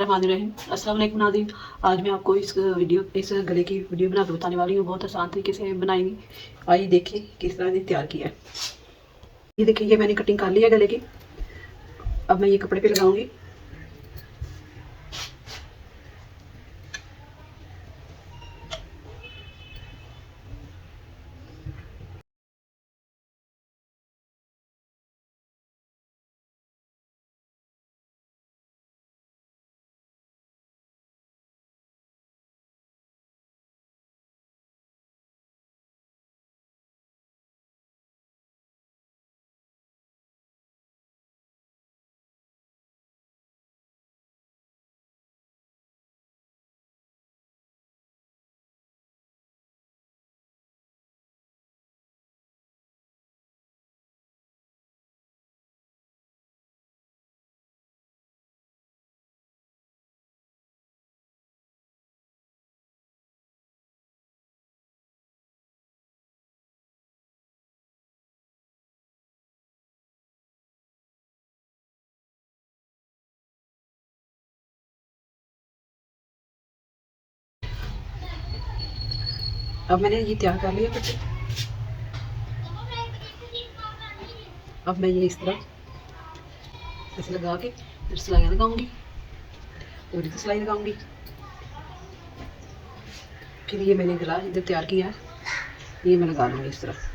अस्सलाम वालेकुम नाज़रीन। आज मैं आपको इस गले की वीडियो बना के बताने वाली हूँ। बहुत आसान तरीके से बनाएंगी। आइए देखिए किस तरह से तैयार किया है। ये देखिए, ये मैंने कटिंग कर ली है गले की। अब मैं ये कपड़े पे लगाऊंगी। अब मैंने ये तैयार कर लिया कपड़े। अब मैं ये इस तरह ऐसे लगा के फिर सिलाई लगाऊंगी और इधर सिलाई लगाऊंगी। फिर ये मैंने गला इधर तैयार किया है, ये मैं लगा लूँगी इस तरह।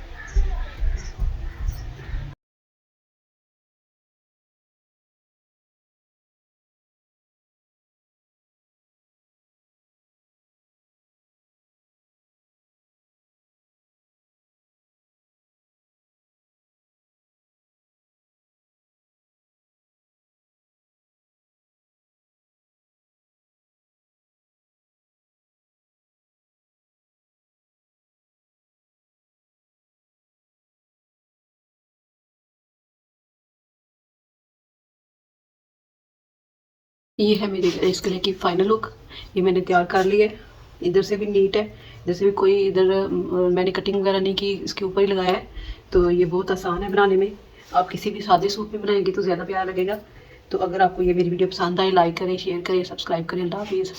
ये है मेरे इस गले की फाइनल लुक। ये मैंने तैयार कर लिया है। इधर से भी नीट है, इधर से भी कोई इधर मैंने कटिंग वगैरह नहीं की, इसके ऊपर ही लगाया है। तो ये बहुत आसान है बनाने में। आप किसी भी सादे सूट में बनाएंगे तो ज़्यादा प्यारा लगेगा। तो अगर आपको ये मेरी वीडियो पसंद आए, लाइक करें, शेयर करें, सब्सक्राइब करें। अल्लाह हाफिज़।